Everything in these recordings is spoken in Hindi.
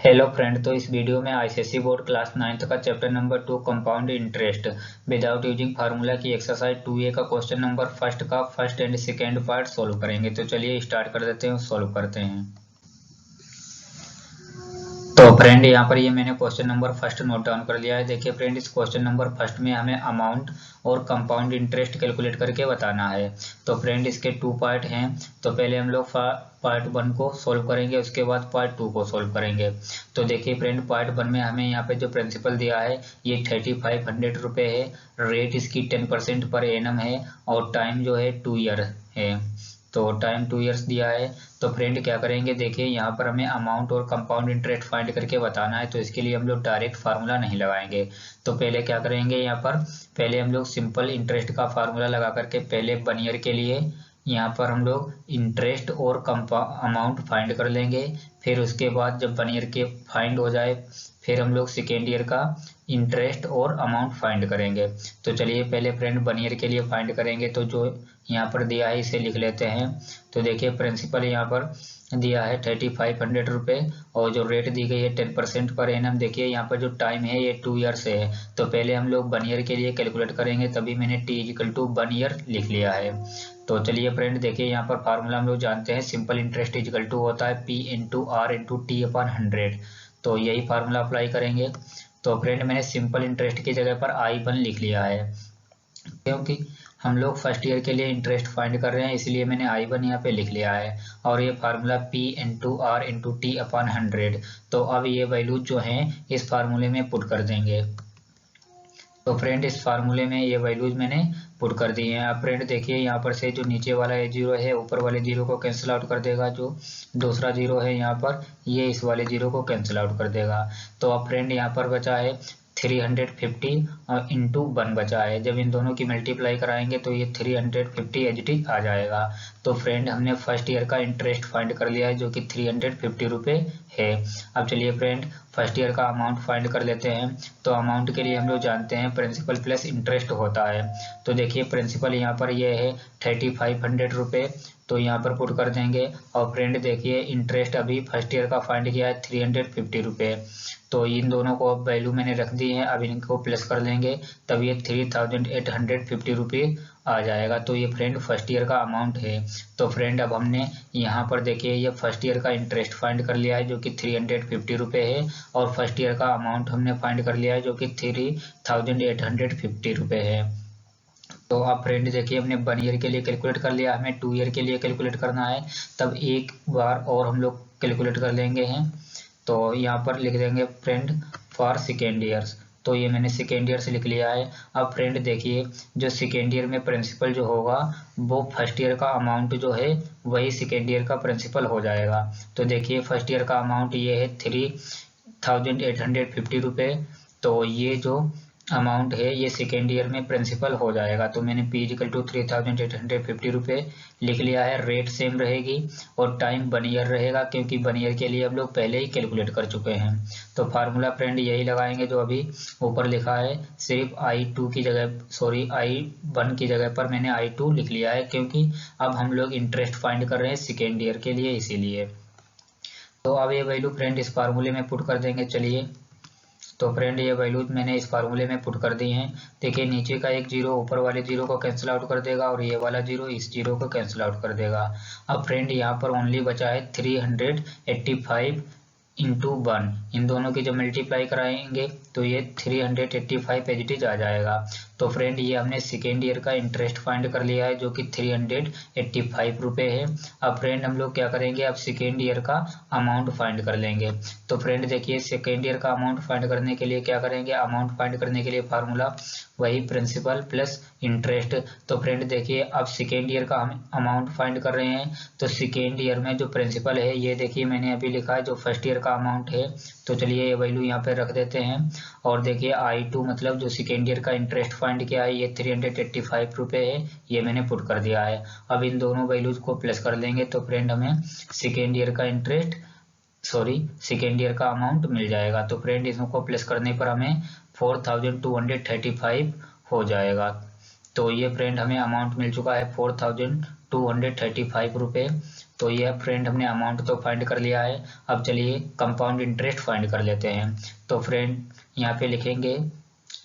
Hello friend. तो इस वीडियो में आईसीएसई बोर्ड क्लास 9th का chapter number 2 compound interest without using formula की एक्सरसाइज 2A का क्वेश्चन नंबर फर्स्ट का first and second part solve करेंगे। तो चलिए स्टार्ट कर देते हैं और सोल्व करते हैं। तो फ्रेंड यहाँ पर ये मैंने question number first note down कर लिया है। देखिए फ्रेंड, इस क्वेश्चन नंबर फर्स्ट में हमें अमाउंट और कंपाउंड इंटरेस्ट कैलकुलेट करके बताना है। तो फ्रेंड इसके 2 पार्ट हैं। तो पहले हम लोग पार्ट 1 को सोल्व करेंगे, उसके बाद पार्ट 2 को सोल्व करेंगे। तो देखिए फ्रेंड, पार्ट 1 में हमें यहाँ पे जो प्रिंसिपल दिया है ये 3500 रुपये है। रेट इसकी 10% पर एनम है और टाइम जो है 2 ईयर है। तो टाइम 2 ईयर्स दिया है। तो फ्रेंड क्या करेंगे, देखिए यहाँ पर हमें अमाउंट और कंपाउंड इंटरेस्ट फाइंड करके बताना है। तो इसके लिए हम लोग डायरेक्ट फार्मूला नहीं लगाएंगे। तो पहले क्या करेंगे, यहाँ पर पहले हम लोग सिंपल इंटरेस्ट का फार्मूला लगा करके पहले 1 ईयर के लिए यहाँ पर हम लोग इंटरेस्ट और अमाउंट फाइंड कर लेंगे। फिर उसके बाद जब 1 ईयर के फाइंड हो जाए फिर हम लोग सेकेंड ईयर का इंटरेस्ट और अमाउंट फाइंड करेंगे। तो चलिए पहले फ्रेंड 1 ईयर के लिए फाइंड करेंगे। तो जो यहाँ पर दिया है इसे लिख लेते हैं। तो देखिए प्रिंसिपल यहाँ पर दिया है 3500 रुपये और जो रेट दी गई है 10% पर एनम। देखिए यहाँ पर जो टाइम है ये 2 ईयर से है। तो पहले हम लोग 1 ईयर के लिए कैलकुलेट करेंगे, तभी मैंने t इक्वल टू 1 ईयर लिख लिया है। तो चलिए फ्रेंड देखिए यहाँ पर फार्मूला हम लोग जानते हैं, सिंपल इंटरेस्ट इक्वल टू होता है P into R into T upon 100। तो यही फार्मूला अप्लाई करेंगे। तो फ्रेंड मैंने सिंपल इंटरेस्ट की जगह पर I1 लिख लिया है, क्योंकि हम लोग फर्स्ट ईयर के लिए इंटरेस्ट फाइंड कर रहे हैं, इसलिए मैंने I1 यहाँ पे लिख लिया है। और ये formula P into R into T upon 100। तो अब ये वैल्यूज जो हैं इस फार्मूले में पुट कर देंगे। तो फ्रेंड इस फार्मूले में ये वैल्यूज मैंने पुट कर दी हैं। अब फ्रेंड देखिए यहाँ पर से जो नीचे वाला ये जीरो है ऊपर वाले जीरो को कैंसिल आउट कर देगा। जो दूसरा जीरो है यहाँ पर ये इस वाले जीरो को कैंसिल आउट कर देगा। तो अब फ्रेंड यहाँ पर बचा है 350 और इंटू 1 बचा है। जब इन दोनों की मल्टीप्लाई कराएंगे तो ये 350 एच डी आ जाएगा। तो फ्रेंड हमने फर्स्ट ईयर का इंटरेस्ट फाइंड कर लिया है जो कि 350 रुपये है। अब चलिए फ्रेंड फर्स्ट ईयर का अमाउंट फाइंड कर लेते हैं। तो अमाउंट के लिए हम लोग जानते हैं प्रिंसिपल प्लस इंटरेस्ट होता है। तो देखिए प्रिंसिपल यहाँ पर ये है 3500 रुपये, तो यहाँ पर पुट कर देंगे। और फ्रेंड देखिए इंटरेस्ट अभी फर्स्ट ईयर का फाइंड किया है 350 रुपये। तो इन दोनों को अब वैल्यू मैंने रख दी है, अब इनको प्लस कर देंगे तब ये 3850 रुपये आ जाएगा। तो ये फ्रेंड फर्स्ट ईयर का अमाउंट है। तो फ्रेंड अब हमने यहाँ पर देखिए ये फर्स्ट ईयर का इंटरेस्ट फाइंड कर लिया है जो कि 350 रुपये है, और फर्स्ट ईयर का अमाउंट हमने फाइंड कर लिया है जो कि 3850 रुपये है। तो अब फ्रेंड देखिए हमने 1 ईयर के लिए कैलकुलेट कर लिया, हमें 2 ईयर के लिए कैलकुलेट करना है। तब एक बार और हम लोग कैलकुलेट कर लेंगे हैं। तो यहाँ पर लिख देंगे फ्रेंड फॉर सेकेंड ईयर्स। तो ये मैंने सेकेंड ईयर से लिख लिया है। अब फ्रेंड देखिए जो सेकेंड ईयर में प्रिंसिपल जो होगा वो फर्स्ट ईयर का अमाउंट जो है वही सेकेंड ईयर का प्रिंसिपल हो जाएगा। तो देखिए फर्स्ट ईयर का अमाउंट ये है 3850 रुपये। तो ये जो अमाउंट है ये सेकेंड ईयर में प्रिंसिपल हो जाएगा। तो मैंने P इक्वल टू 3850 रुपये लिख लिया है। रेट सेम रहेगी और टाइम 1 ईयर रहेगा, क्योंकि 1 ईयर के लिए हम लोग पहले ही कैलकुलेट कर चुके हैं। तो फार्मूला फ्रेंड यही लगाएंगे जो अभी ऊपर लिखा है। सिर्फ I2 की जगह I1 की जगह पर मैंने I2 लिख लिया है, क्योंकि अब हम लोग इंटरेस्ट फाइंड कर रहे हैं सेकेंड ईयर के लिए, इसीलिए। तो अब ये वैल्यू फ्रेंड इस फार्मूले में पुट कर देंगे। चलिए तो फ्रेंड ये वैल्यूज मैंने इस फार्मूले में पुट कर दी हैं। देखिए नीचे का एक जीरो ऊपर वाले जीरो को कैंसिल आउट कर देगा और ये वाला जीरो इस जीरो को कैंसिल आउट कर देगा। अब फ्रेंड यहाँ पर ओनली बचा है 385 इंटू 1। इन दोनों की जब मल्टीप्लाई कराएंगे तो ये 385 एच आ जाएगा। तो फ्रेंड ये हमने सेकेंड ईयर का इंटरेस्ट फाइंड कर लिया है जो कि 385 रुपये है। अब फ्रेंड हम लोग क्या करेंगे, अब सेकेंड ईयर का अमाउंट फाइंड कर लेंगे। तो फ्रेंड देखिए सेकेंड ईयर का अमाउंट फाइंड करने के लिए क्या करेंगे, अमाउंट फाइंड करने के लिए फार्मूला वही प्रिंसिपल प्लस इंटरेस्ट। तो फ्रेंड देखिए अब सेकेंड ईयर का हम अमाउंट फाइंड कर रहे हैं। तो सेकेंड ईयर में जो प्रिंसिपल है ये देखिए मैंने अभी लिखा है जो फर्स्ट ईयर का अमाउंट है। तो चलिए ये वैल्यू यहाँ पे रख देते हैं। और देखिए I2 मतलब जो सेकेंड ईयर का इंटरेस्ट फाइंड किया है ये 385 रुपये है, ये मैंने पुट कर दिया है। अब इन दोनों वैल्यूज को प्लस कर देंगे तो फ्रेंड हमें सेकेंड ईयर का सेकेंड ईयर का अमाउंट मिल जाएगा। तो फ्रेंड इसको प्लस करने पर हमें 4235 हो जाएगा। तो ये फ्रेंड हमें अमाउंट मिल चुका है 4235 रुपये। तो ये फ्रेंड हमने अमाउंट तो फाइंड कर लिया है। अब चलिए कंपाउंड इंटरेस्ट फाइंड कर लेते हैं। तो फ्रेंड यहाँ पे लिखेंगे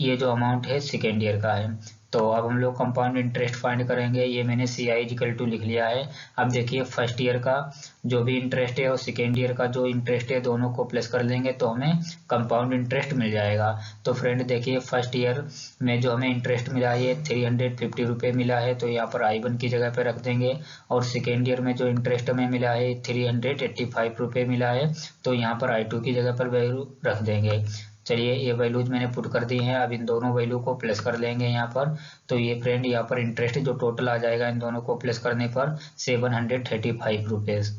ये जो अमाउंट है सेकेंड ईयर का है। तो अब हम लोग कंपाउंड इंटरेस्ट फाइंड करेंगे। ये मैंने CI=2 लिख लिया है। अब देखिए फर्स्ट ईयर का जो भी इंटरेस्ट है और सेकेंड ईयर का जो इंटरेस्ट है दोनों को प्लस कर लेंगे तो हमें कंपाउंड इंटरेस्ट मिल जाएगा। तो फ्रेंड देखिए फर्स्ट ईयर में जो हमें इंटरेस्ट मिला है 350 रुपये मिला है, तो यहाँ पर I1 की जगह पे रख देंगे। और सेकेंड ईयर में जो इंटरेस्ट हमें मिला है 385 रुपये मिला है, तो यहाँ पर I2 की जगह पर वैल्यू रख देंगे। चलिए ये वैल्यूज मैंने पुट कर दी हैं। अब इन दोनों वैल्यू को प्लस कर लेंगे यहाँ पर। तो ये फ्रेंड यहाँ पर इंटरेस्ट जो टोटल आ जाएगा इन दोनों को प्लस करने पर 735 रुपीज।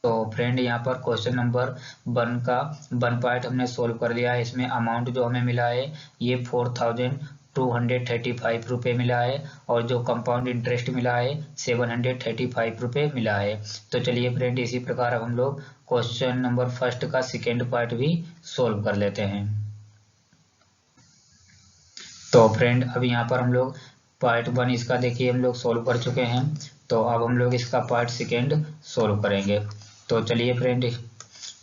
तो फ्रेंड यहाँ पर क्वेश्चन नंबर 1 का 1 पार्ट हमने सोल्व कर लिया है। इसमें अमाउंट जो हमें मिला है ये 4235 रुपये मिला है, और जो कंपाउंड इंटरेस्ट मिला है 735 रुपये मिला है। तो चलिए फ्रेंड इसी प्रकार अब हम लोग क्वेश्चन नंबर फर्स्ट का सेकेंड पार्ट भी सोल्व कर लेते हैं। तो फ्रेंड अब यहाँ पर हम लोग पार्ट 1 इसका देखिए हम लोग सोल्व कर चुके हैं। तो अब हम लोग इसका पार्ट सेकेंड सोल्व करेंगे। तो चलिए फ्रेंड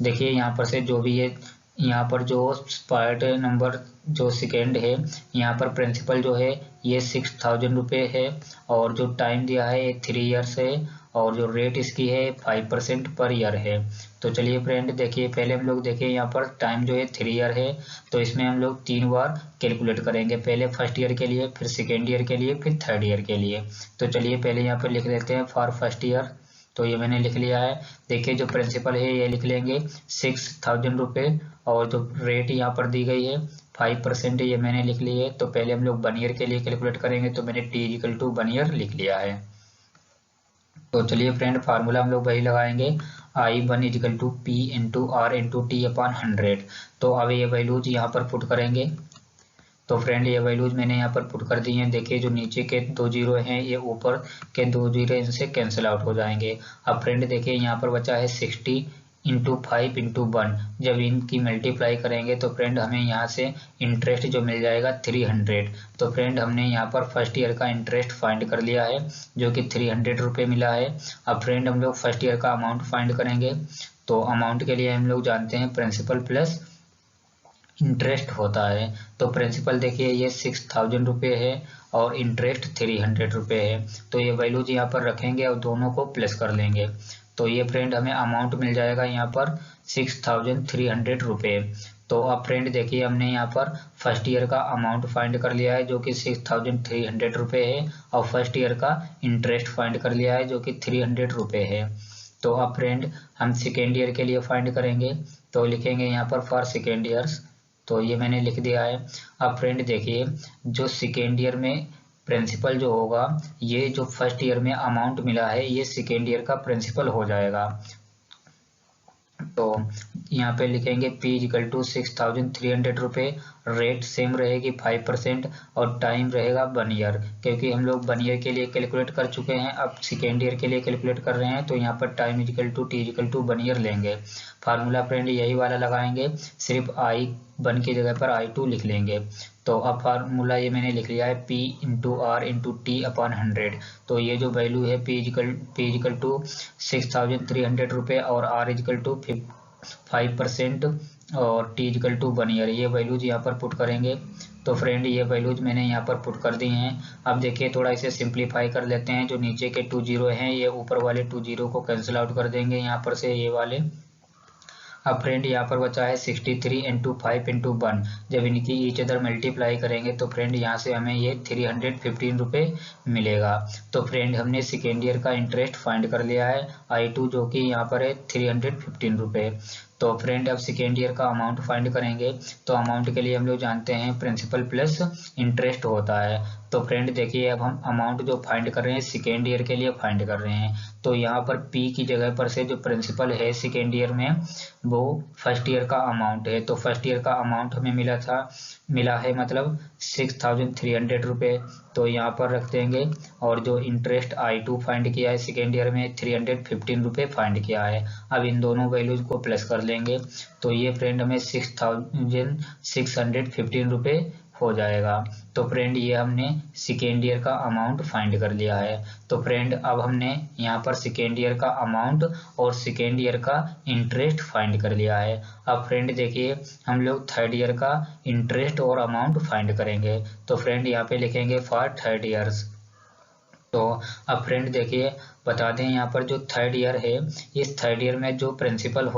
देखिए यहाँ पर से जो भी है यहाँ पर जो पार्ट नंबर जो सेकेंड है यहाँ पर प्रिंसिपल जो है ये 6000 रुपये है, और जो टाइम दिया है ये 3 ईयर्स है, और जो रेट इसकी है 5% पर ईयर है। तो चलिए फ्रेंड देखिए पहले हम लोग देखिए यहाँ पर टाइम जो है 3 ईयर है, तो इसमें हम लोग 3 बार कैलकुलेट करेंगे, पहले फर्स्ट ईयर के लिए, फिर सेकेंड ईयर के लिए, फिर थर्ड ईयर के लिए। तो चलिए पहले यहाँ पर लिख देते हैं फॉर फर्स्ट ईयर। तो ये मैंने लिख लिया है। देखिए जो प्रिंसिपल है ये लिख लेंगे 6000 रुपये, और जो रेट यहाँ पर दी गई है 5% ये मैंने लिख ली है। तो पहले हम लोग 1 ईयर के लिए कैलकुलेट करेंगे, तो मैंने T=1 ईयर लिख लिया है। तो चलिए फ्रेंड फार्मूला हम लोग वही लगाएंगे, I1 P × R × T/100। तो अब ये वैल्यूज यहाँ पर पुट करेंगे। तो फ्रेंड ये वैल्यूज मैंने यहाँ पर पुट कर दी हैं। देखिए जो नीचे के 2 जीरो हैं ये ऊपर के 2 जीरो इनसे कैंसिल आउट हो जाएंगे। अब फ्रेंड देखिए यहाँ पर बचा है 60 × 5 × 1। जब इनकी मल्टीप्लाई करेंगे तो फ्रेंड हमें यहाँ से इंटरेस्ट जो मिल जाएगा 300। तो फ्रेंड हमने यहाँ पर फर्स्ट ईयर का इंटरेस्ट फाइंड कर लिया है जो कि 300 रुपये मिला है। अब फ्रेंड हम लोग फर्स्ट ईयर का अमाउंट फाइंड करेंगे। तो अमाउंट के लिए हम लोग जानते हैं प्रिंसिपल प्लस इंटरेस्ट होता है। तो प्रिंसिपल देखिए ये 6000 रुपये है और इंटरेस्ट 300 रुपये है। तो ये वैल्यूज यहाँ पर रखेंगे और दोनों को प्लस कर लेंगे। तो ये फ्रेंड हमें अमाउंट मिल जाएगा यहाँ पर 6300 रुपये। तो अब फ्रेंड देखिए हमने यहाँ पर फर्स्ट ईयर का अमाउंट फाइंड कर लिया है जो कि 6300 रुपये है, और फर्स्ट ईयर का इंटरेस्ट फाइंड कर लिया है जो कि 300 रुपये है। तो अब फ्रेंड हम सेकेंड ईयर के लिए फाइंड करेंगे। तो लिखेंगे यहाँ पर फॉर सेकेंड ईयर्स। तो ये मैंने लिख दिया है। अब फ्रेंड देखिए जो सेकेंड ईयर में प्रिंसिपल जो होगा, ये जो फर्स्ट ईयर में अमाउंट मिला है ये सेकेंड ईयर का प्रिंसिपल हो जाएगा। तो यहाँ पे लिखेंगे P= 6300 रुपये, रेट सेम रहेगी 5%, और टाइम रहेगा 1 ईयर, क्योंकि हम लोग 1 ईयर के लिए कैलकुलेट कर चुके हैं, अब सेकेंड ईयर के लिए कैलकुलेट कर रहे हैं। तो यहाँ पर टाइम T=1 ईयर लेंगे। फार्मूला फ्रेंड यही वाला लगाएंगे, सिर्फ I1 की जगह पर I2 लिख लेंगे। तो अब फार्मूला ये मैंने लिख लिया है P × R × T/100। तो ये जो वैल्यू है P= 6300 रुपये और R= 5% और T=1 ईयर, ये वैल्यूज यहाँ पर पुट करेंगे। तो फ्रेंड ये वैल्यूज मैंने यहाँ पर पुट कर दी हैं। अब देखिए थोड़ा इसे सिंप्लीफाई कर लेते हैं। जो नीचे के 2 जीरो हैं ये ऊपर वाले 2 जीरो को कैंसिल आउट कर देंगे यहाँ पर से ये वाले। अब फ्रेंड यहाँ पर बचा है 63 × 5 × 1। जब इनकी ईच अदर मल्टीप्लाई करेंगे तो फ्रेंड यहाँ से हमें ये 315 रुपये मिलेगा। तो फ्रेंड हमने सेकेंड ईयर का इंटरेस्ट फाइंड कर लिया है I2 जो कि यहाँ पर है 315 रुपये। तो फ्रेंड अब सेकेंड ईयर का अमाउंट फाइंड करेंगे। तो अमाउंट के लिए हम लोग जानते हैं प्रिंसिपल प्लस इंटरेस्ट होता है। तो फ्रेंड देखिए अब हम अमाउंट जो फाइंड कर रहे हैं सेकेंड ईयर के लिए फाइंड कर रहे हैं। तो यहाँ पर P की जगह पर से जो प्रिंसिपल है सेकेंड ईयर में वो फर्स्ट ईयर का अमाउंट है। तो फर्स्ट ईयर का अमाउंट हमें मिला है मतलब 6300 रुपये। तो यहाँ पर रख देंगे, और जो इंटरेस्ट I2 फाइंड किया है सेकेंड ईयर में 315 रुपये फाइंड किया है। अब इन दोनों वैल्यूज को प्लस कर लेंगे। तो ये फ्रेंड हमें 6615 रुपये हो जाएगा। तो फ्रेंड ये हमने सेकेंड ईयर का अमाउंट फाइंड कर लिया है। तो फ्रेंड अब हमने यहाँ पर सेकेंड ईयर का अमाउंट और सेकेंड ईयर का इंटरेस्ट फाइंड कर लिया है। अब फ्रेंड देखिए हम लोग थर्ड ईयर का इंटरेस्ट और अमाउंट फाइंड करेंगे। तो फ्रेंड यहाँ पे लिखेंगे फॉर थर्ड ईयर्स। तो अब फ्रेंड देखिए बता दें यहाँ पर जो थर्ड ईयर है, इस थर्ड ईयर में जो प्रिंसिपल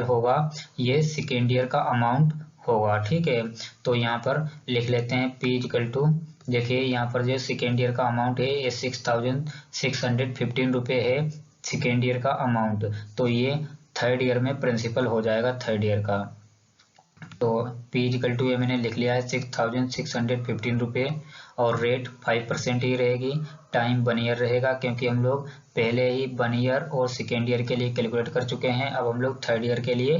होगा ये सेकेंड ईयर का अमाउंट होगा। ठीक है, तो यहाँ पर लिख लेते हैं P इक्वल टू, देखिए यहाँ पर जो सेकेंड ईयर का अमाउंट है ये 6,615 रुपये है सेकेंड ईयर का अमाउंट। तो ये थर्ड ईयर में प्रिंसिपल हो जाएगा थर्ड ईयर का। तो P इक्वल टू ये मैंने लिख लिया है 6,615 रुपये और रेट 5% ही रहेगी। टाइम 1 ईयर रहेगा क्योंकि हम लोग पहले ही 1 ईयर और सेकेंड ईयर के लिए कैलकुलेट कर चुके हैं। अब हम लोग थर्ड ईयर के लिए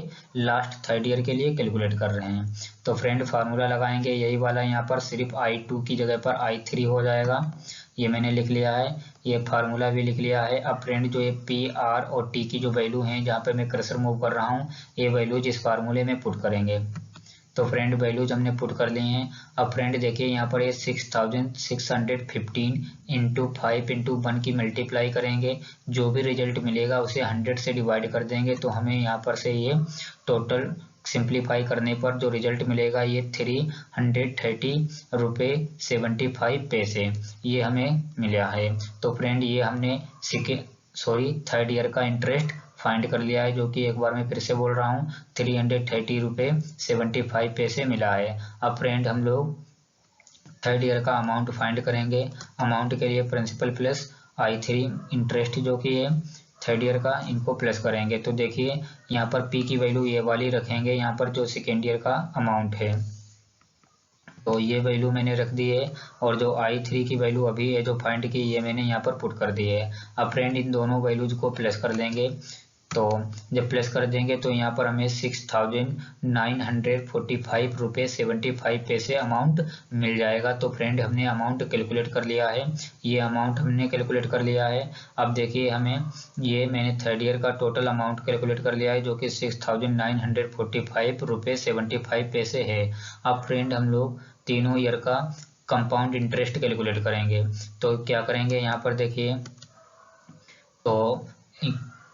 थर्ड ईयर के लिए कैलकुलेट कर रहे हैं। तो फ्रेंड फार्मूला लगाएंगे यही वाला, यहाँ पर सिर्फ I2 की जगह पर I3 हो जाएगा। ये मैंने लिख लिया है, ये फार्मूला भी लिख लिया है। अब फ्रेंड जो ये P, R और T की जो वैल्यू हैं जहाँ पे मैं कर्सर मूव कर रहा हूँ, ये वैल्यूज इस फार्मूले में पुट करेंगे। तो फ्रेंड वैल्यूज हमने पुट कर ली हैं। अब फ्रेंड देखिए यहाँ पर ये 6,615 इंटू 5 इंटू 1 की मल्टीप्लाई करेंगे, जो भी रिजल्ट मिलेगा उसे 100 से डिवाइड कर देंगे। तो हमें यहाँ पर से ये टोटल सिंप्लीफाई करने पर जो रिजल्ट मिलेगा ये 330 रुपये 75 पैसे ये हमें मिला है। तो फ्रेंड ये हमने थर्ड ईयर का इंटरेस्ट फाइंड कर लिया है, जो कि एक बार मैं फिर से बोल रहा हूँ 330 रुपये 75 पैसे मिला है। अब फ्रेंड हम लोग थर्ड ईयर का अमाउंट फाइंड करेंगे। अमाउंट के लिए प्रिंसिपल प्लस I3 इंटरेस्ट जो कि है थर्ड ईयर का, इनको प्लस करेंगे। तो देखिए यहाँ पर P की वैल्यू ये वाली रखेंगे, यहाँ पर जो सेकेंड ईयर का अमाउंट है तो ये वैल्यू मैंने रख दी है, और जो I3 की वैल्यू अभी है जो फाइंड की ये मैंने यहाँ पर पुट कर दी है। अब फ्रेंड इन दोनों वैल्यूज को प्लस कर देंगे। तो जब प्लस कर देंगे तो यहाँ पर हमें 6,945 रुपये 75 पैसे अमाउंट मिल जाएगा। तो फ्रेंड हमने अमाउंट कैलकुलेट कर लिया है, ये अमाउंट हमने कैलकुलेट कर लिया है। अब देखिए हमें ये मैंने थर्ड ईयर का टोटल अमाउंट कैलकुलेट कर लिया है जो कि 6,945 रुपये 75 पैसे है। अब फ्रेंड हम लोग तीनों ईयर का कंपाउंड इंटरेस्ट कैलकुलेट करेंगे। तो क्या करेंगे यहाँ पर देखिए, तो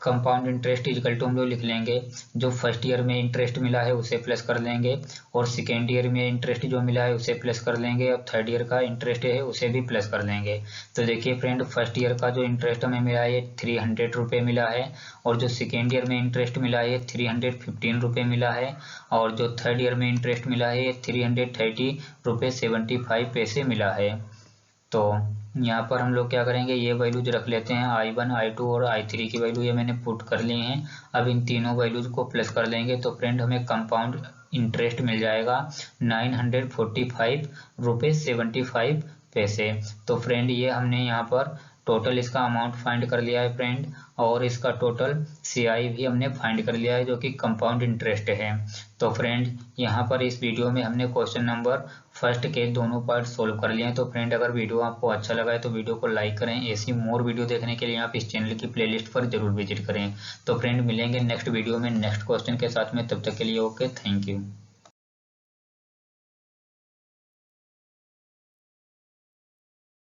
कंपाउंड इंटरेस्ट इक्वल टू हम लोग लिख लेंगे जो फर्स्ट ईयर में इंटरेस्ट मिला है उसे प्लस कर लेंगे, और सेकेंड ईयर में इंटरेस्ट जो मिला है उसे प्लस कर लेंगे, और थर्ड ईयर का इंटरेस्ट है उसे भी प्लस कर लेंगे। तो देखिए फ्रेंड फर्स्ट ईयर का जो इंटरेस्ट हमें मिला है ये 300 रुपये मिला है, और जो सेकेंड ईयर में इंटरेस्ट मिला है ये 315 रुपये मिला है, और जो थर्ड ईयर में इंटरेस्ट मिला है ये 330 रुपये 75 पैसे मिला है। तो यहाँ पर हम लोग क्या करेंगे, ये वैल्यूज रख लेते हैं I1, I2 और I3 की वैल्यू ये मैंने पुट कर ली हैं। अब इन तीनों वैल्यूज को प्लस कर देंगे तो फ्रेंड हमें कंपाउंड इंटरेस्ट मिल जाएगा 945 रुपये 75 पैसे। तो फ्रेंड ये हमने यहाँ पर टोटल इसका अमाउंट फाइंड कर लिया है फ्रेंड, और इसका टोटल CI भी हमने फाइंड कर लिया है जो कि कंपाउंड इंटरेस्ट है। तो फ्रेंड यहाँ पर इस वीडियो में हमने क्वेश्चन नंबर फर्स्ट के दोनों पार्ट सोल्व कर लिए हैं। तो फ्रेंड अगर वीडियो आपको अच्छा लगा है तो वीडियो को लाइक करें। ऐसी मोर वीडियो देखने के लिए आप इस चैनल की प्लेलिस्ट पर जरूर विजिट करें। तो फ्रेंड मिलेंगे नेक्स्ट वीडियो में नेक्स्ट क्वेश्चन के साथ में, तब तक के लिए ओके, थैंक यू।